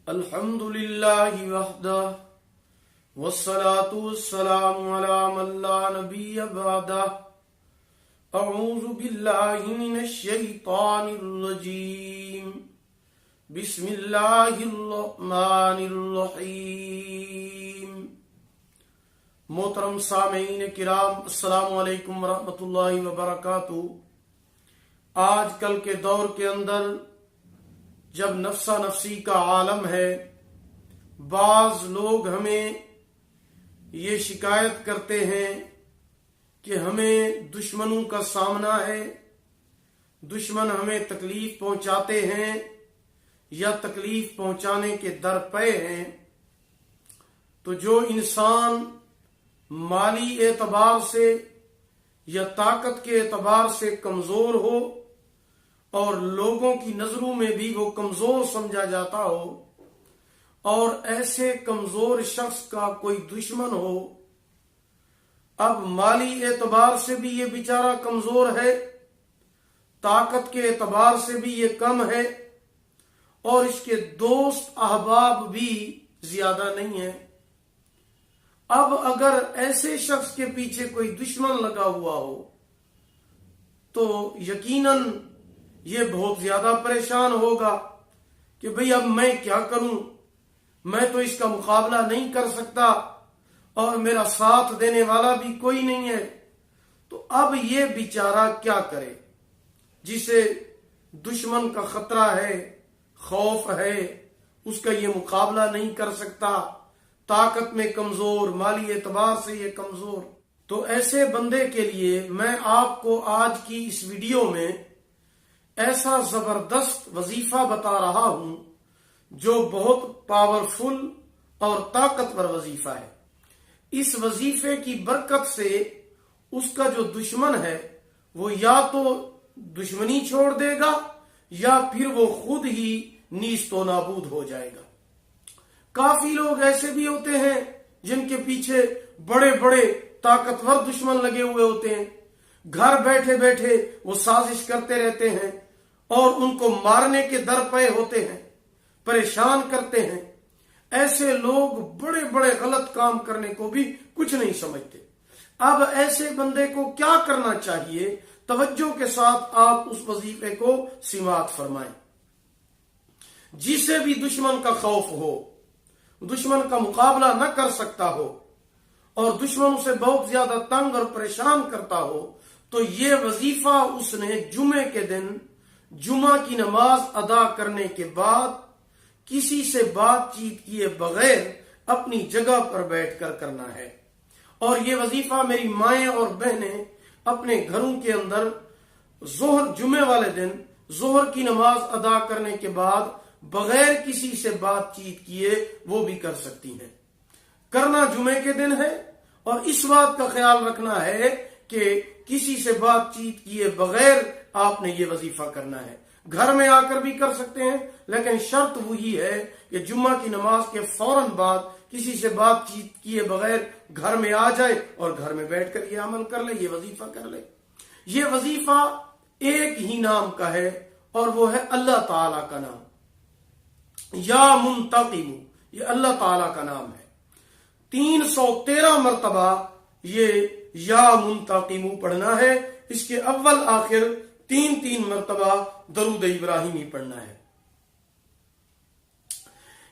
الحمدللہ وحدہ والصلاة والسلام علی من لا نبی بعدہ اعوذ باللہ من الشیطان الرجیم بسم اللہ الرحمن الرحیم۔ محترم سامعین کرام، السلام علیکم ورحمۃ اللہ وبرکاتہ۔ آج کل کے دور کے اندر جب نفسا نفسی کا عالم ہے، بعض لوگ ہمیں یہ شکایت کرتے ہیں کہ ہمیں دشمنوں کا سامنا ہے، دشمن ہمیں تکلیف پہنچاتے ہیں یا تکلیف پہنچانے کے در پہ ہیں۔ تو جو انسان مالی اعتبار سے یا طاقت کے اعتبار سے کمزور ہو اور لوگوں کی نظروں میں بھی وہ کمزور سمجھا جاتا ہو، اور ایسے کمزور شخص کا کوئی دشمن ہو، اب مالی اعتبار سے بھی یہ بیچارہ کمزور ہے، طاقت کے اعتبار سے بھی یہ کم ہے، اور اس کے دوست احباب بھی زیادہ نہیں ہیں۔ اب اگر ایسے شخص کے پیچھے کوئی دشمن لگا ہوا ہو تو یقیناً یہ بہت زیادہ پریشان ہوگا کہ بھئی اب میں کیا کروں، میں تو اس کا مقابلہ نہیں کر سکتا اور میرا ساتھ دینے والا بھی کوئی نہیں ہے۔ تو اب یہ بیچارہ کیا کرے جسے دشمن کا خطرہ ہے، خوف ہے، اس کا یہ مقابلہ نہیں کر سکتا، طاقت میں کمزور، مالی اعتبار سے یہ کمزور۔ تو ایسے بندے کے لیے میں آپ کو آج کی اس ویڈیو میں ایسا زبردست وظیفہ بتا رہا ہوں جو بہت پاورفل اور طاقتور وظیفہ ہے۔ اس وظیفے کی برکت سے اس کا جو دشمن ہے وہ یا تو دشمنی چھوڑ دے گا یا پھر وہ خود ہی نیست و نابود ہو جائے گا۔ کافی لوگ ایسے بھی ہوتے ہیں جن کے پیچھے بڑے بڑے طاقتور دشمن لگے ہوئے ہوتے ہیں، گھر بیٹھے بیٹھے وہ سازش کرتے رہتے ہیں اور ان کو مارنے کے در پہ ہوتے ہیں، پریشان کرتے ہیں۔ ایسے لوگ بڑے بڑے غلط کام کرنے کو بھی کچھ نہیں سمجھتے۔ اب ایسے بندے کو کیا کرنا چاہیے؟ توجہ کے ساتھ آپ اس وظیفے کو سماعت فرمائیں۔ جسے بھی دشمن کا خوف ہو، دشمن کا مقابلہ نہ کر سکتا ہو اور دشمن اسے بہت زیادہ تنگ اور پریشان کرتا ہو، تو یہ وظیفہ اس نے جمعے کے دن جمعہ کی نماز ادا کرنے کے بعد کسی سے بات چیت کیے بغیر اپنی جگہ پر بیٹھ کر کرنا ہے۔ اور یہ وظیفہ میری مائیں اور بہنیں اپنے گھروں کے اندر جمعے والے دن ظہر کی نماز ادا کرنے کے بعد بغیر کسی سے بات چیت کیے وہ بھی کر سکتی ہیں۔ کرنا جمعے کے دن ہے، اور اس بات کا خیال رکھنا ہے کہ کسی سے بات چیت کیے بغیر آپ نے یہ وظیفہ کرنا ہے۔ گھر میں آ کر بھی کر سکتے ہیں، لیکن شرط وہی ہے کہ جمعہ کی نماز کے فوراً بعد کسی سے بات چیت کیے بغیر گھر میں آ جائے اور گھر میں بیٹھ کر یہ عمل کر لے، یہ وظیفہ کر لے۔ یہ وظیفہ ایک ہی نام کا ہے اور وہ ہے اللہ تعالی کا نام، یا منتقم، یہ اللہ تعالی کا نام ہے۔ 313 مرتبہ یہ یا منتقم پڑھنا ہے۔ اس کے اول آخر 3 مرتبہ درود ابراہیمی پڑھنا ہے۔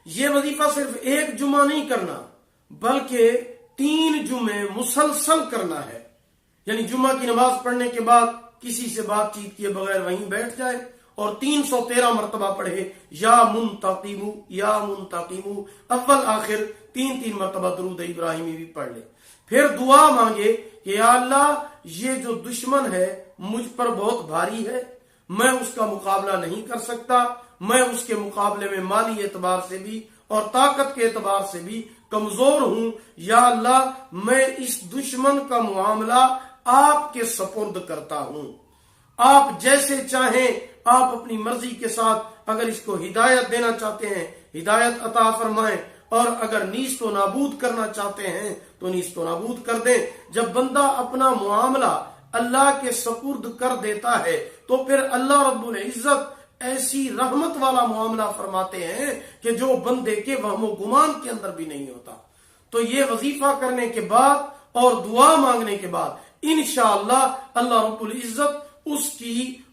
یہ وظیفہ صرف ایک جمعہ نہیں کرنا بلکہ 3 جمعے مسلسل کرنا ہے۔ یعنی جمعہ کی نماز پڑھنے کے بعد کسی سے بات چیت کیے بغیر وہیں بیٹھ جائے اور 313 مرتبہ پڑھے یا منتقم یا منتقم، اول آخر 3 مرتبہ درود ابراہیمی بھی پڑھ لے۔ پھر دعا مانگے کہ یا اللہ یہ جو دشمن ہے مجھ پر بہت بھاری ہے، میں اس کا مقابلہ نہیں کر سکتا، میں اس کے مقابلے میں مالی اعتبار سے بھی اور طاقت کے اعتبار سے بھی کمزور ہوں۔ یا اللہ میں اس دشمن کا معاملہ آپ کے سپرد کرتا ہوں، آپ جیسے چاہیں آپ اپنی مرضی کے ساتھ اگر اس کو ہدایت دینا چاہتے ہیں ہدایت عطا فرمائیں، اور اگر نیست و نابود کرنا چاہتے ہیں تو نیست و نابود کر دیں۔ جب بندہ اپنا معاملہ اللہ کے سپرد کر دیتا ہے تو پھر اللہ رب العزت ایسی رحمت والا معاملہ فرماتے ہیں کہ جو بندے کے وہم و گمان کے اندر بھی نہیں ہوتا. تو یہ وظیفہ کرنے کے بعد اور دعا مانگنے کے بعد انشاءاللہ اللہ رب العزت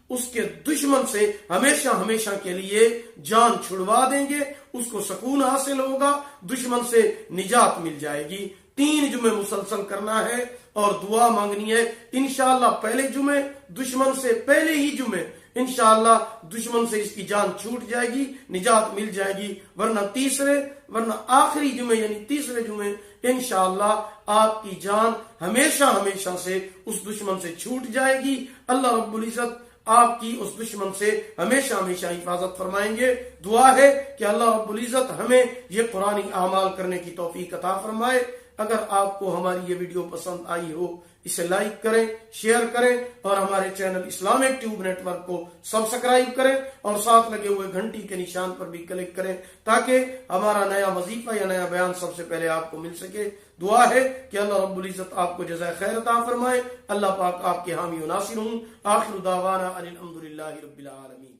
اس کے دشمن سے ہمیشہ ہمیشہ کے لیے جان چھڑوا دیں گے، اس کو سکون حاصل ہوگا، دشمن سے نجات مل جائے گی. 3 جمعے مسلسل کرنا ہے اور دعا مانگنی ہے. انشاءاللہ پہلے جمعے دشمن سے پہلے ہی جمعے انشاءاللہ دشمن سے اس کی جان چھوٹ جائے گی، نجات مل جائے گی. ورنہ آخری جمعے یعنی تیسرے جمعے انشاءاللہ آپ کی جان ہمیشہ ہمیشہ سے اس دشمن سے چھوٹ جائے گی. اللہ رب العزت آپ کی اس دشمن سے ہمیشہ ہمیشہ حفاظت فرمائیں گے. دعا ہے کہ اللہ رب العزت ہمیں یہ قرآنی اعمال کرنے کی توفیق عطا فرمائے. اگر آپ کو ہماری یہ ویڈیو پسند آئی ہو اسے لائک کریں، شیئر کریں اور ہمارے channel Islamic Tube Network کو سبسکرائب کریں اور ساتھ لگے ہوئے گھنٹی کے نشان پر بھی کلک کریں تاکہ ہمارا نیا وظیفہ یا نیا بیان سب سے پہلے آپ کو مل سکے. دعا ہے کہ اللہ رب العزت آپ کو جزائے خیر عطا فرمائے. اللہ پاک آپ کے حامی و ناصر ہوں. آخر دعوانا ان الحمدللہ رب العالمین.